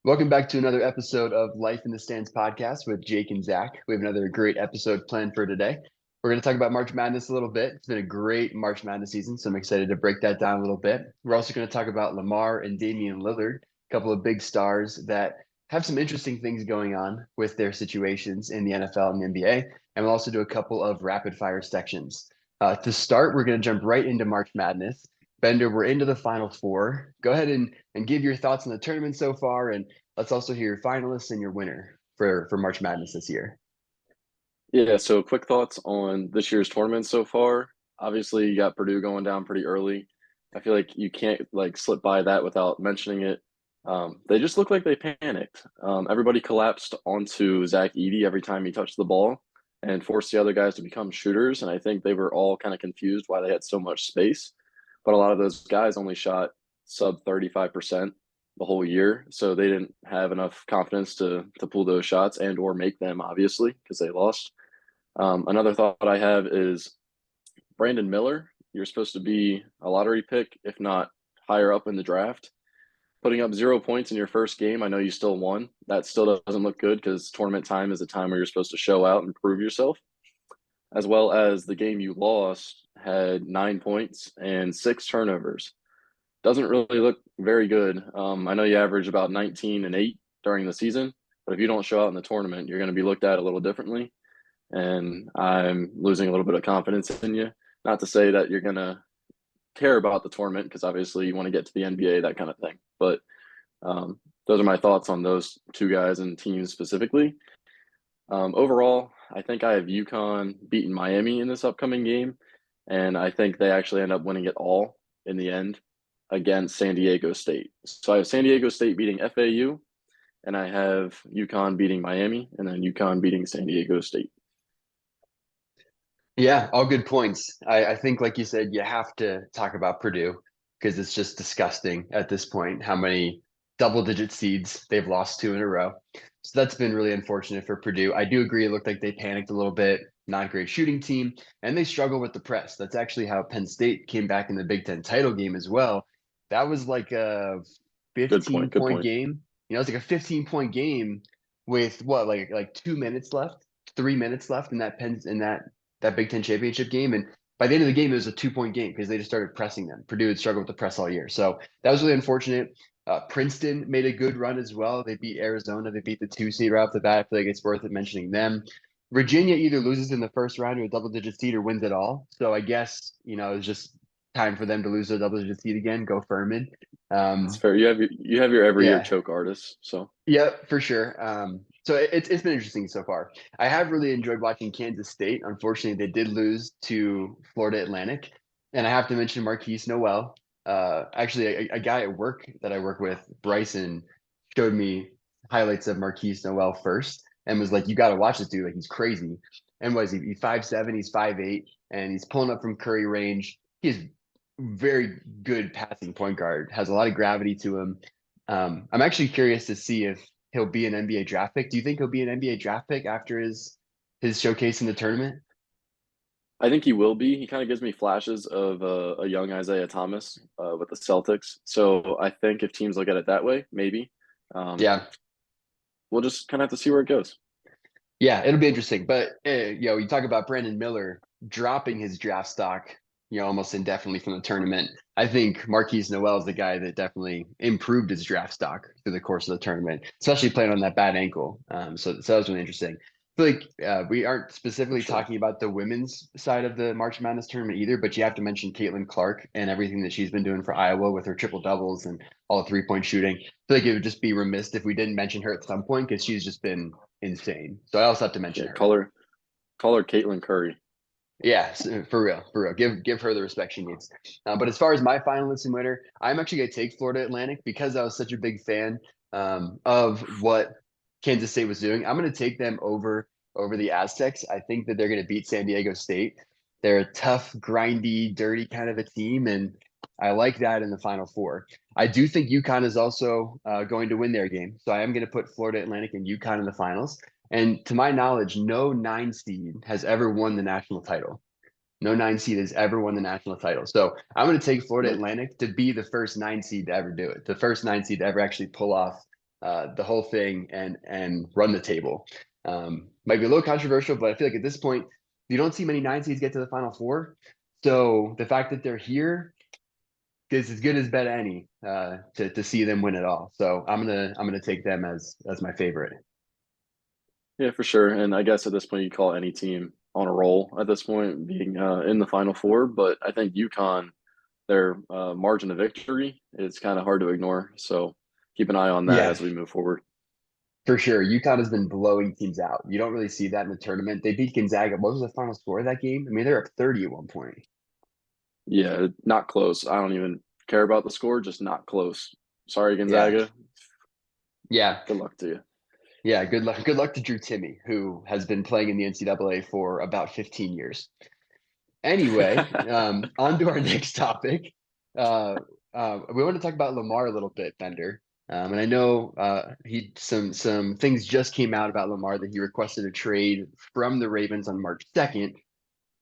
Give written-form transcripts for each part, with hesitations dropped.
Welcome back to another episode of Life in the Stands podcast with Jake and Zach. We have another great episode planned for today. We're going to talk about March Madness a little bit. It's been a great March Madness season, so I'm excited to break that down a little bit. We're also going to talk about Lamar and Damian Lillard, a couple of big stars that have some interesting things going on with their situations in the NFL and the NBA. And we'll also do a couple of rapid fire sections. To start, we're going to jump right into March Madness. Bender, we're into the Final Four. Go ahead and give your thoughts on the tournament so far, and let's also hear your finalists and your winner for March Madness this year. Yeah, so quick thoughts on this year's tournament so far. Obviously, you got Purdue going down pretty early. I feel like you can't slip by that without mentioning it. They just look like they panicked. Everybody collapsed onto Zach Edey every time he touched the ball and forced the other guys to become shooters. And I think they were all kind of confused why they had so much space. But a lot of those guys only shot sub 35% the whole year, so they didn't have enough confidence to pull those shots and or make them, obviously, because they lost. Another thought I have is Brandon Miller. You're supposed to be a lottery pick, if not higher up in the draft. Putting up 0 points in your first game, I know you still won. That still doesn't look good because tournament time is a time where you're supposed to show out and prove yourself. As well as the game you lost had 9 points and six turnovers. Doesn't really look very good. I know you average about 19 and 8 during the season, but if you don't show out in the tournament, you're going to be looked at a little differently, and I'm losing a little bit of confidence in you. Not to say that you're going to care about the tournament because obviously you want to get to the NBA, that kind of thing. But those are my thoughts on those two guys and teams specifically. Overall, I think I have UConn beating Miami in this upcoming game, and I think they actually end up winning it all in the end against San Diego State. So I have San Diego State beating FAU, and I have UConn beating Miami, and then UConn beating San Diego State. Yeah, all good points. I think, like you said, you have to talk about Purdue because it's just disgusting at this point how many double-digit seeds they've lost two in a row. So that's been really unfortunate for Purdue. I do agree it looked like they panicked a little bit, not a great shooting team, and they struggle with the press. That's actually how Penn State came back in the Big Ten title game as well. That was like a Good 15 point. Good point point. game. It was like a 15-point game with what, like 2 minutes left, 3 minutes left in that Big Ten championship game. And by the end of the game, it was a 2 point game because they just started pressing them. Purdue had struggled with the press all year. So that was really unfortunate. Princeton made a good run as well. They beat Arizona. They beat the 2 seed right off the bat. I feel like it's worth it mentioning them. Virginia either loses in the first round to a double-digit seed or wins it all. So I guess, it's just time for them to lose their double-digit seed again. Go Furman. It's Um, fair. You have your every year yeah, choke artist. So yeah, for sure. So it's been interesting so far. I have really enjoyed watching Kansas State. Unfortunately, they did lose to Florida Atlantic, and I have to mention Marquise Noel. Actually, a guy at work that I work with, Bryson, showed me highlights of Marquise Noel first, and was like, "You got to watch this dude. Like he's crazy." And was he? He's 5'7", he's 5'8", and he's pulling up from Curry range. He's very good passing point guard. Has a lot of gravity to him. I'm actually curious to see if he'll be an NBA draft pick. Do you think he'll be an NBA draft pick after his showcase in the tournament? I think he will be. He kind of gives me flashes of a young Isaiah Thomas with the Celtics. So I think if teams look at it that way, maybe. Um, Yeah, we'll just kind of have to see where it goes. yeah, it'll be interesting. But you talk about Brandon Miller dropping his draft stock, almost indefinitely from the tournament. I think Marquise Noel is the guy that definitely improved his draft stock through the course of the tournament, especially playing on that bad ankle. So that was really interesting. I feel like we aren't For specifically sure. talking about the women's side of the March Madness tournament either, but you have to mention Caitlin Clark and everything that she's been doing for Iowa with her triple doubles and all the 3 point shooting. I feel like it would just be remiss if we didn't mention her at some point because she's just been insane. So I also have to mention Yeah, her. call her Caitlin Curry. Yeah, for real, for real. Give her the respect she needs. But as far as my finalist and winner, I'm actually gonna take Florida Atlantic because I was such a big fan of what Kansas State was doing. I'm gonna take them over the Aztecs. I think that they're gonna beat San Diego State. They're a tough, grindy, dirty kind of a team, and I like that in the Final Four. I do think UConn is also going to win their game, so I am going to put Florida Atlantic and UConn in the finals. And to my knowledge, no 9 seed has ever won the national title. No 9 seed has ever won the national title. So I'm going to take Florida Nope. Atlantic to be the first 9 seed to ever do it, the first 9 seed to ever actually pull off the whole thing and run the table. Might be a little controversial, but I feel like at this point, you don't see many nine seeds get to the Final Four. So the fact that they're here is as good as bet any to see them win it all. So I'm gonna take them as my favorite. Yeah, for sure. And I guess at this point, you call any team on a roll at this point, being in the Final Four. But I think UConn, their margin of victory is kind of hard to ignore. So keep an eye on that Yeah, as we move forward. for sure. UConn has been blowing teams out. You don't really see that in the tournament. They beat Gonzaga. What was the final score of that game? I mean, they're up 30 at one point. Yeah, not close. I don't even care about the score, just not close. Sorry, Yeah. Gonzaga. Yeah. Good luck to you. Yeah. Good luck. Good luck to Drew Timmy, who has been playing in the NCAA for about 15 years. Anyway, on to our next topic. Uh, we want to talk about Lamar a little bit, Bender. And I know he some things just came out about Lamar that he requested a trade from the Ravens on March 2nd.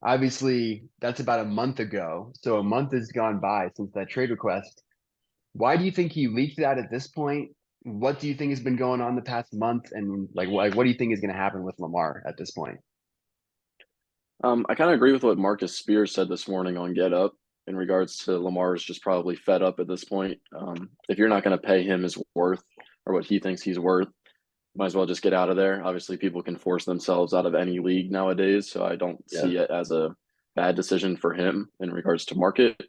Obviously, that's about a month ago. So a month has gone by since that trade request. Why do you think he leaked that at this point? What do you think has been going on the past month? And what do you think is going to happen with Lamar at this point? I kind of agree with what Marcus Spears said this morning on Get Up in regards to Lamar's just probably fed up at this point. If you're not going to pay him his worth or what he thinks he's worth, might as well just get out of there. Obviously, people can force themselves out of any league nowadays, so I don't Yeah. see it as a bad decision for him in regards to market.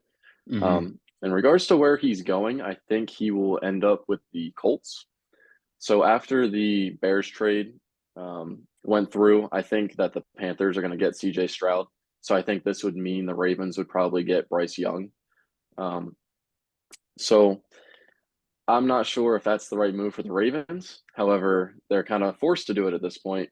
Hmm. In regards to where he's going, I think he will end up with the Colts. So after the Bears trade went through, I think that the Panthers are going to get CJ Stroud. So I think this would mean the Ravens would probably get Bryce Young. Um, so I'm not sure if that's the right move for the Ravens. However, they're kind of forced to do it at this point.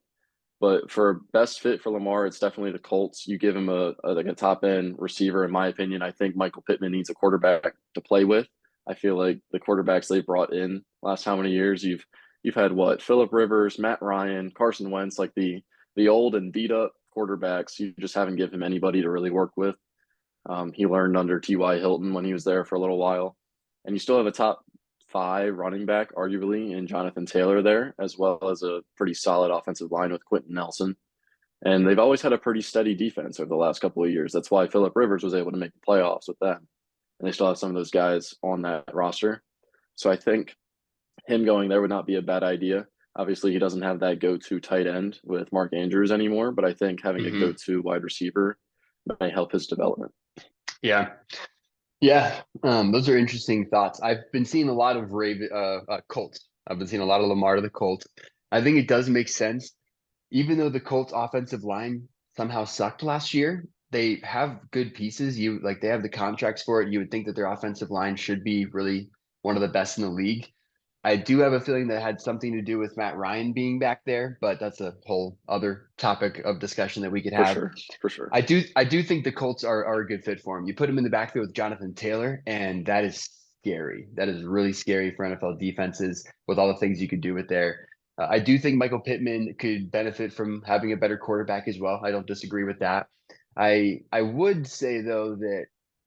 But for best fit for Lamar, it's definitely the Colts. You give him like a top end receiver, in my opinion. I think Michael Pittman needs a quarterback to play with. I feel like the quarterbacks they brought in last how many years you've had what Philip Rivers, Matt Ryan, Carson Wentz, like the old and beat up quarterbacks. You just haven't given him anybody to really work with. He learned under T.Y. Hilton when he was there for a little while, and you still have a top five running back, arguably, in Jonathan Taylor there, as well as a pretty solid offensive line with Quentin Nelson. And they've always had a pretty steady defense over the last couple of years. That's why Philip Rivers was able to make the playoffs with them. And they still have some of those guys on that roster. So I think him going there would not be a bad idea. Obviously, he doesn't have that go-to tight end with Mark Andrews anymore, but I think having a Hmm. go-to wide receiver may help his development. Yeah. Yeah, those are interesting thoughts. I've been seeing a lot of Colts. I've been seeing a lot of Lamar to the Colts. I think it does make sense, even though the Colts offensive line somehow sucked last year. They have good pieces. They have the contracts for it. You would think that their offensive line should be really one of the best in the league. I do have a feeling that had something to do with Matt Ryan being back there, but that's a whole other topic of discussion that we could For have. sure. For sure. I do think the Colts are a good fit for him. You put him in the backfield with Jonathan Taylor, and that is scary. That is really scary for NFL defenses with all the things you could do with there. I do think Michael Pittman could benefit from having a better quarterback as well. I don't disagree with that. I would say though that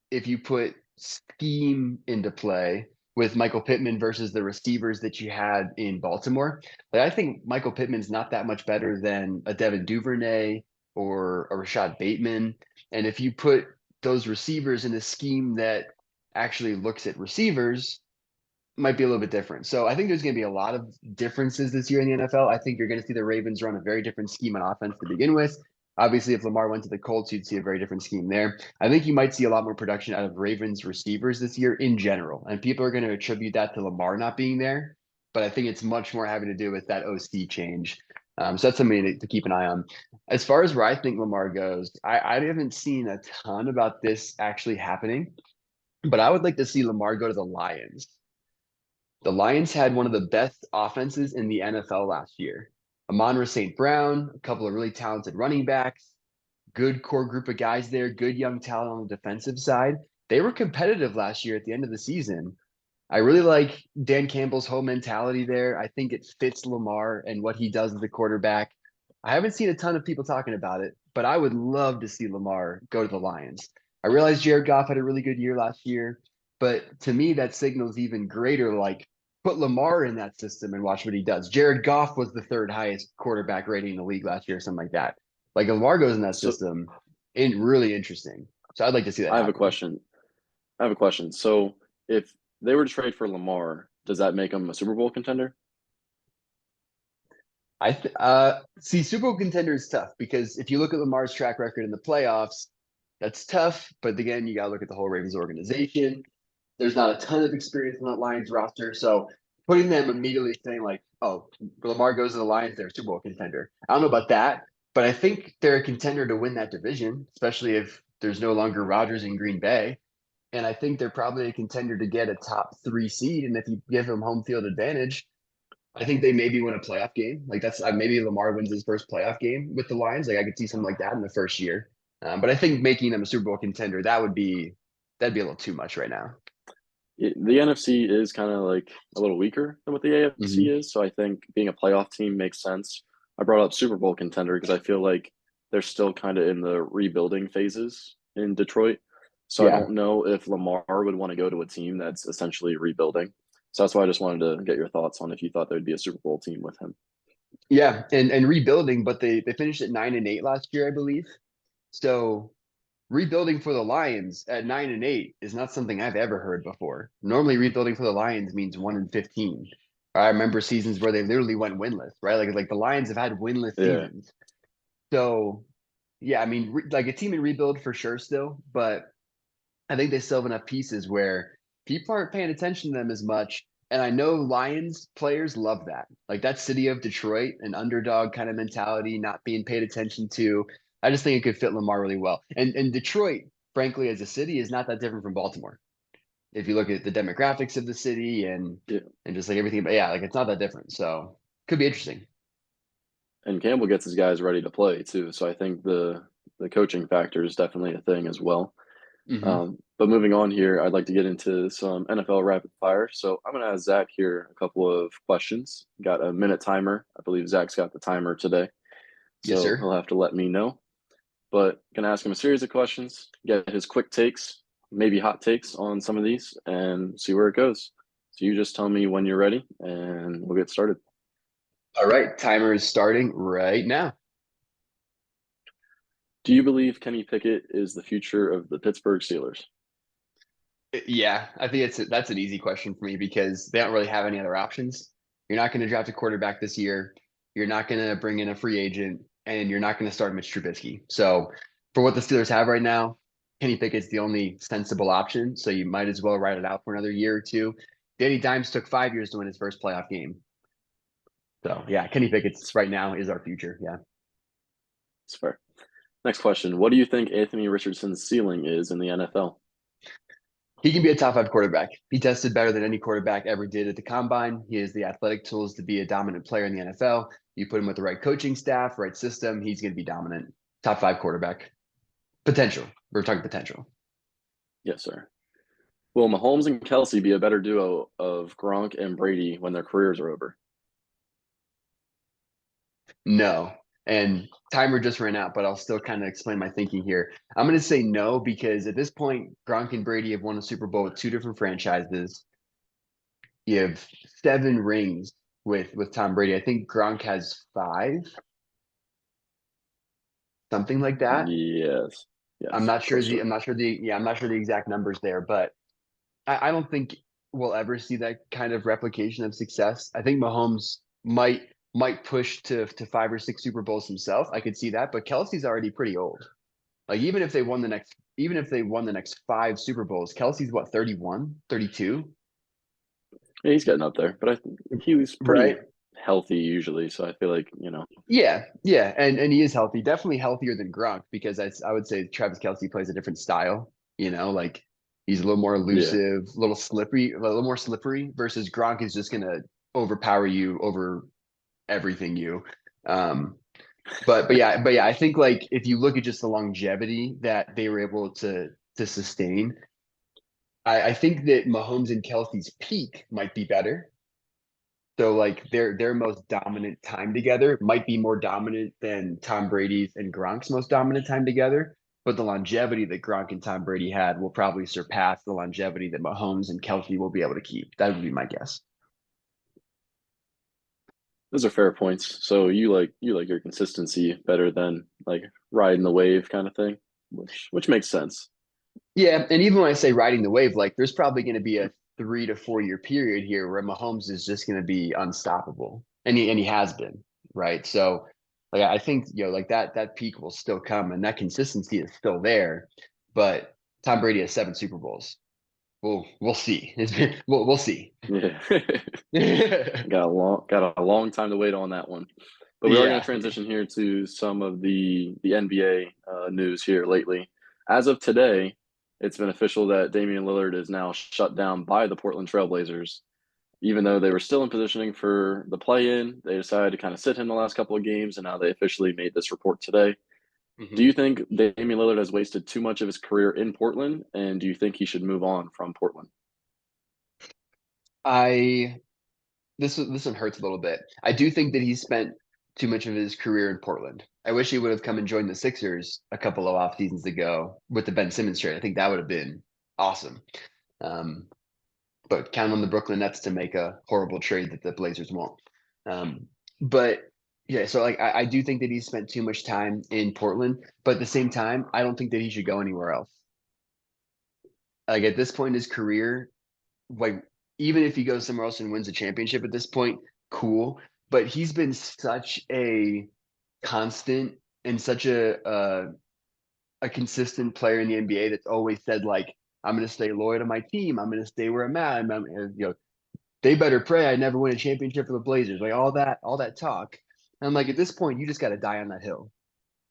if you put scheme into play with Michael Pittman versus the receivers that you had in Baltimore, I think Michael Pittman's not that much better than a Devin Duvernay or a Rashad Bateman. And if you put those receivers in a scheme that actually looks at receivers, might be a little bit different. So I think there's going to be a lot of differences this year in the NFL. I think you're going to see the Ravens run a very different scheme on offense to begin with. Obviously, if Lamar went to the Colts, you'd see a very different scheme there. I think you might see a lot more production out of Ravens receivers this year in general. And people are going to attribute that to Lamar not being there. But I think it's much more having to do with that OC change. So that's something to keep an eye on. As far as where I think Lamar goes, I haven't seen a ton about this actually happening, but I would like to see Lamar go to the Lions. The Lions had one of the best offenses in the NFL last year. Amon-Ra St. Brown, a couple of really talented running backs, good core group of guys there, good young talent on the defensive side. They were competitive last year at the end of the season. I really like Dan Campbell's whole mentality there. I think it fits Lamar and what he does as a quarterback. I haven't seen a ton of people talking about it, but I would love to see Lamar go to the Lions. I realize Jared Goff had a really good year last year, but to me, that signals even greater like put Lamar in that system and watch what he does. Jared Goff was the third highest quarterback rating in the league last year, or something like that. Like if Lamar goes in that So system, and really interesting. So I'd like to see that I have a happen. question. I have a question. So if they were to trade for Lamar, does that make him a Super Bowl contender? See Super Bowl contender is tough because if you look at Lamar's track record in the playoffs, that's tough. But again, you got to look at the whole Ravens organization. There's not a ton of experience on that Lions roster, so putting them immediately saying like, "Oh, Lamar goes to the Lions, they're a Super Bowl contender." I don't know about that, but I think they're a contender to win that division, especially if there's no longer Rodgers in Green Bay. And I think they're probably a contender to get a top three seed. And if you give them home field advantage, I think they maybe win a playoff game. Like that's maybe Lamar wins his first playoff game with the Lions. Like I could see something like that in the first year. But I think making them a Super Bowl contender that'd be a little too much right now. The NFC is kind of like a little weaker than what the AFC Hmm. is. So I think being a playoff team makes sense. I brought up Super Bowl contender because I feel like they're still kind of in the rebuilding phases in Detroit. So I Yeah, don't know if Lamar would want to go to a team that's essentially rebuilding. So that's why I just wanted to get your thoughts on if you thought there'd be a Super Bowl team with him. yeah, and rebuilding, but they finished at 9-8 last year, I believe. So rebuilding for the Lions at 9-8 is not something I've ever heard before. Normally, rebuilding for the Lions means 1-15. I remember seasons where they literally went winless, right? Like the Lions have had winless Yeah. seasons. So yeah, I mean, like a team in rebuild for sure still, but I think they still have enough pieces where people aren't paying attention to them as much. And I know Lions players love that. Like that city of Detroit, an underdog kind of mentality, not being paid attention to. I just think it could fit Lamar really well. And Detroit, frankly, as a city, is not that different from Baltimore. If you look at the demographics of the city Yeah. and just like everything, but yeah, like it's not that different. So could be interesting. And Campbell gets his guys ready to play too. So I think the coaching factor is definitely a thing as well. Hmm. But moving on here, I'd like to get into some NFL rapid fire. So I'm going to ask Zach here a couple of questions. Got a minute timer. I believe Zach's got the timer today. Yes, So sir. he'll have to let me know. But going to ask him a series of questions, get his quick takes, maybe hot takes on some of these, and see where it goes. So you just tell me when you're ready, and we'll get started. All right. Timer is starting right now. Do you believe Kenny Pickett is the future of the Pittsburgh Steelers? Yeah, I think that's an easy question for me because they don't really have any other options. You're not going to draft a quarterback this year. You're not going to bring in a free agent, and you're not going to start Mitch Trubisky. So, for what the Steelers have right now, Kenny Pickett's the only sensible option. So you might as well ride it out for another year or two. Danny Dimes took 5 years to win his first playoff game. So yeah, Kenny Pickett's right now is our future. Yeah. It's fair. Next question. What do you think Anthony Richardson's ceiling is in the NFL? He can be a top five quarterback. He tested better than any quarterback ever did at the combine. He has the athletic tools to be a dominant player in the NFL. You put him with the right coaching staff, right system, he's going to be dominant. Top five quarterback. Potential. We're talking potential. Yes, sir. Will Mahomes and Kelsey be a better duo of Gronk and Brady when their careers are over? No. And timer just ran out, but I'll still kind of explain my thinking here. I'm going to say no because at this point, Gronk and Brady have won a Super Bowl with two different franchises. You have 7 rings with Tom Brady. I think Gronk has 5, something like that. Yes. Yes. Close to it. I'm not sure the exact numbers there, but I don't think we'll ever see that kind of replication of success. I think Mahomes might push to 5 or 6 Super Bowls himself. I could see that, but Kelsey's already pretty old. Like even if they won the next 5 Super Bowls, Kelsey's what, 31, 32, Yeah, he's getting up there, but I think he was pretty right? healthy usually. So I feel like, Yeah, yeah, and he is healthy, definitely healthier than Gronk because I would say Travis Kelsey plays a different style. Like he's a little more yeah. elusive, a little more slippery versus Gronk is just gonna overpower you over everything you. Um, but yeah, I think like if you look at just the longevity that they were able to sustain, I think that Mahomes and Kelsey's peak might be better. So like their most dominant time together might be more dominant than Tom Brady's and Gronk's most dominant time together. But the longevity that Gronk and Tom Brady had will probably surpass the longevity that Mahomes and Kelsey will be able to keep. That would be my guess. those are fair points. So you like your consistency better than like riding the wave kind of thing, which makes sense. Yeah, and even when I say riding the wave, like there's probably going to be a 3 to 4 year period here where Mahomes is just going to be unstoppable, and he has been, right? So, like I think like that peak will still come, and that consistency is still there. But Tom Brady has 7 Super Bowls. We'll see. We'll see. Yeah. Yeah, Got a long time to wait on that one. But we are going to yeah. transition here to some of the NBA news here lately. As of today, it's been official that Damian Lillard is now shut down by the Portland Trailblazers. Even though they were still in positioning for the play-in, they decided to kind of sit him the last couple of games, and now they officially made this report today. Do Mhm. you think Damian Lillard has wasted too much of his career in Portland, and do you think he should move on from Portland? I this one hurts a little bit. I do think that he spent too much of his career in Portland. I wish he would have come and joined the Sixers a couple of off seasons ago with the Ben Simmons trade. I think that would have been awesome. Um, but count on the Brooklyn Nets to make a horrible trade that the Blazers won't. Um, but yeah, so like I do think that he spent too much time in Portland, but at the same time, I don't think that he should go anywhere else. Like at this point in his career, like even if he goes somewhere else and wins a championship at this point, cool. But he's been such a constant and such a consistent player in the NBA that's always said like, I'm going to stay loyal to my team. I'm going to stay where I'm at. They better pray I never win a championship for the Blazers. Like all that talk. And I'm like, at this point, you just got to die on that hill.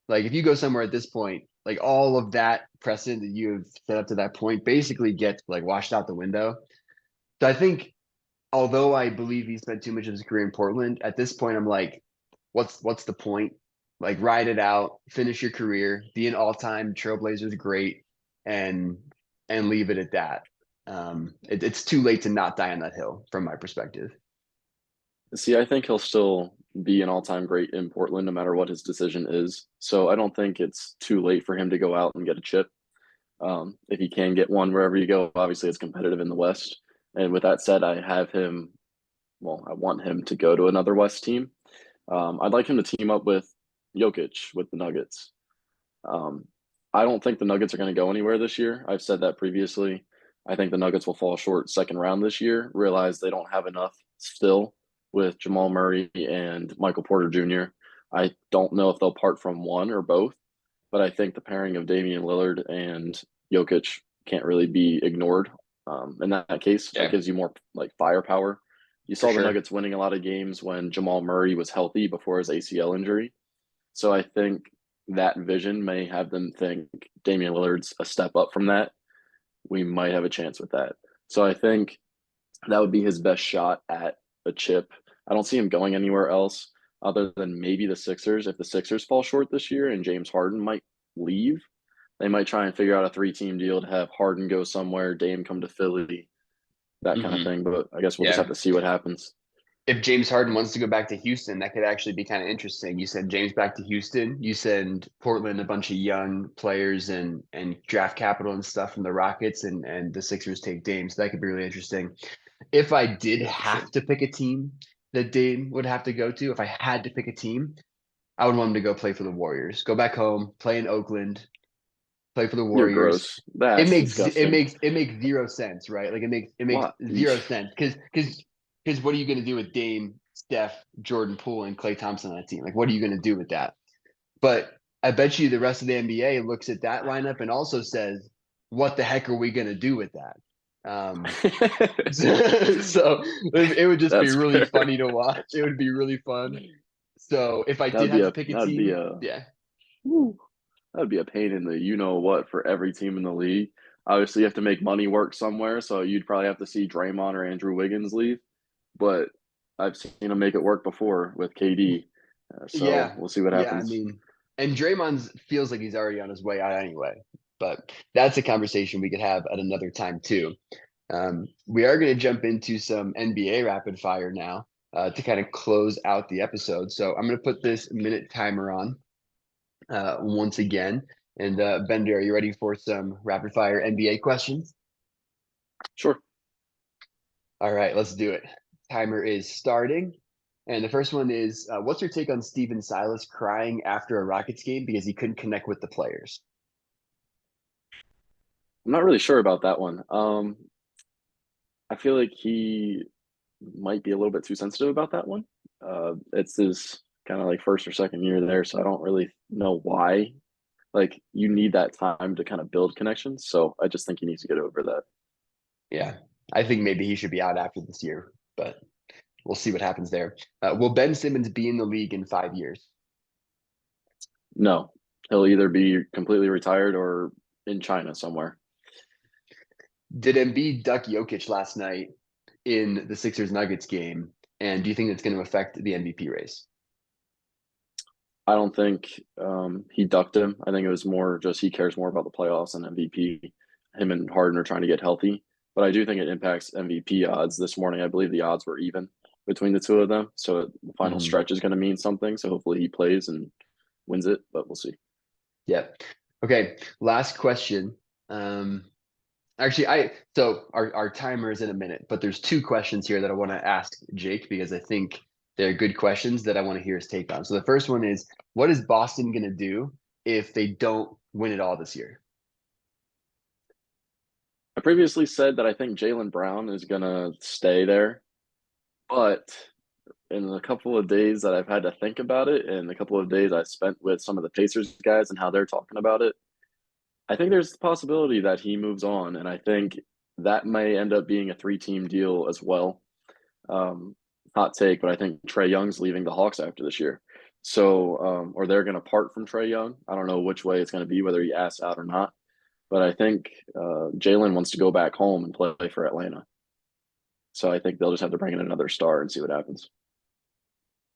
Like if you go somewhere at this point, like all of that precedent that you have set up to that point basically gets like washed out the window. So I think although I believe he spent too much of his career in Portland, at this point I'm like, what's the point? Like ride it out, finish your career, be an all-time Trailblazers great, and leave it at that. It's too late to not die on that hill, from my perspective. See, I think he'll still be an all-time great in Portland no matter what his decision is. So I don't think it's too late for him to go out and get a chip. If he can get one wherever you go, obviously it's competitive in the West. And with that said, I want him to go to another West team. I'd like him to team up with Jokic with the Nuggets. Um, I don't think the Nuggets are going to go anywhere this year. I've said that previously. I think the Nuggets will fall short second round this year, realize they don't have enough still with Jamal Murray and Michael Porter Jr. I don't know if they'll part from one or both, but I think the pairing of Damian Lillard and Jokic can't really be ignored. In that case, that Yeah, gives you more like firepower. You for saw the sure. Nuggets winning a lot of games when Jamal Murray was healthy before his ACL injury. So I think that vision may have them think Damian Lillard's a step up from that. We might have a chance with that. So I think that would be his best shot at a chip. I don't see him going anywhere else other than maybe the Sixers. If the Sixers fall short this year and James Harden might leave, they might try and figure out a three-team deal to have Harden go somewhere, Dame come to Philly, that kind of Hmm. thing. But I guess we'll just have Yeah. to see what happens. If James Harden wants to go back to Houston, that could actually be kind of interesting. You send James back to Houston. You send Portland a bunch of young players and draft capital and stuff from the Rockets, and the Sixers take Dame. So that could be really interesting. If I did Yeah, for sure. have to pick a team that Dame would have to go to, if I had to pick a team, I would want him to go play for the Warriors. Go back home, play in Oakland, play for the You're Warriors. gross. It That's makes it disgusting. makes it makes zero sense, right? Like it makes What? zero sense because what are you going to do with Dame, Steph, Jordan Poole, and Klay Thompson on that team? Like, what are you going to do with that? But I bet you the rest of the NBA looks at that lineup and also says, "What the heck are we going to do with that?" So it would just be That's really fair. funny to watch. It would be really fun. So if I did have to pick a That'd be team, a yeah, whew, that'd be a pain in the you know what for every team in the league. Obviously, you have to make money work somewhere, so you'd probably have to see Draymond or Andrew Wiggins leave. But I've seen him make it work before with KD. So yeah, we'll see what yeah. I happens. mean, and Draymond's feels like he's already on his way out anyway. But that's a conversation we could have at another time too. We are going to jump into some NBA rapid fire now to kind of close out the episode. So I'm going to put this minute timer on once again. And Bender, are you ready for some rapid fire NBA questions? Sure. All right, let's do it. Timer is starting. And the first one is, what's your take on Steven Silas crying after a Rockets game because he couldn't connect with the players? I'm not really sure about that one. I feel like he might be a little bit too sensitive about that one. It's his kind of like first or second year there, so I don't really know why. Like you need that time to kind of build connections. So I just think he needs to get over that. Yeah, I think maybe he should be out after this year, but we'll see what happens there. Will Ben Simmons be in the league in 5 years? No, he'll either be completely retired or in China somewhere. Did Embiid duck Jokic last night in the Sixers Nuggets game? And do you think that's going to affect the MVP race? I don't think he ducked him. I think it was more just he cares more about the playoffs than MVP. Him and Harden are trying to get healthy, but I do think it impacts MVP odds. This morning, I believe the odds were even between the two of them. So the final Mm-hmm. stretch is going to mean something. So hopefully he plays and wins it, but we'll see. Yep. Okay. Last question. Actually, so our timer is in a minute, but there's two questions here that I want to ask Jake because I think they're good questions that I want to hear his take on. So the first one is, what is Boston going to do if they don't win it all this year? I previously said that I think Jaylen Brown is going to stay there, but in a couple of days that I've had to think about it and a couple of days I spent with some of the Pacers guys and how they're talking about it, I think there's the possibility that he moves on, and I think that may end up being a three-team deal as well. Um, hot take, but I think Trae Young's leaving the Hawks after this year. So, or they're going to part from Trae Young. I don't know which way it's going to be, whether he asks out or not. But I think Jalen wants to go back home and play for Atlanta. So I think they'll just have to bring in another star and see what happens.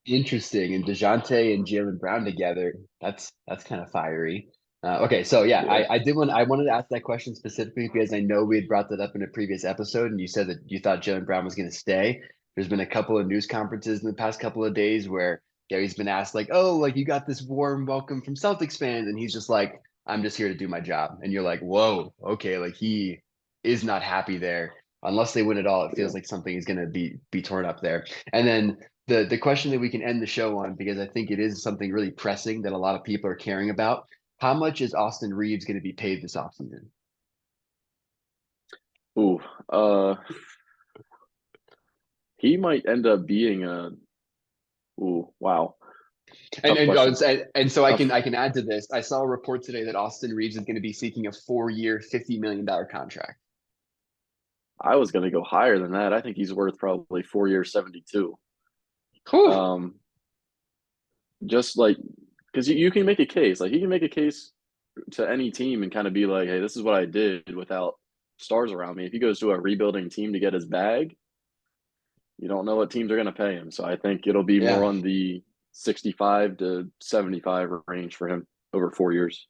Interesting. And DeJounte and Jaylen Brown together, that's kind of fiery. Okay, so yeah, Yeah. I wanted to ask that question specifically because I know we had brought that up in a previous episode, and you said that you thought Jaylen Brown was going to stay. There's been a couple of news conferences in the past couple of days where he's been asked like, "Oh, like you got this warm welcome from Celtics fans," and he's just like, "I'm just here to do my job," and you're like, "Whoa, okay," like he is not happy there. Unless they win it all, it Yeah. feels like something is going to be torn up there. And then the question that we can end the show on, because I think it is something really pressing that a lot of people are caring about. How much is Austin Reeves going to be paid this offseason? Ooh. He might end up being a. Ooh. Wow. And Tough question. and so I Tough. can add to this. I saw a report today that Austin Reeves is going to be seeking a 4-year, $50 million contract. I was going to go higher than that. I think he's worth probably 4 years, 72. Whew. Um, just like because you can make a case. Like he can make a case to any team and kind of be like, hey, this is what I did without stars around me. If he goes to a rebuilding team to get his bag, you don't know what teams are going to pay him. So I think it'll be more Yeah, on the 65 to 75 range for him over 4 years.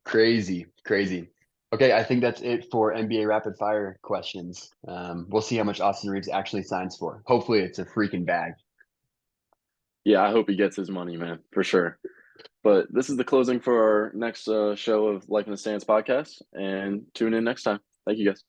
crazy, crazy. Okay, I think that's it for NBA rapid fire questions. We'll see how much Austin Reeves actually signs for. Hopefully, it's a freaking bag. Yeah, I hope he gets his money, man, for sure. But this is the closing for our next show of Life in the Stands podcast. And tune in next time. Thank you, guys.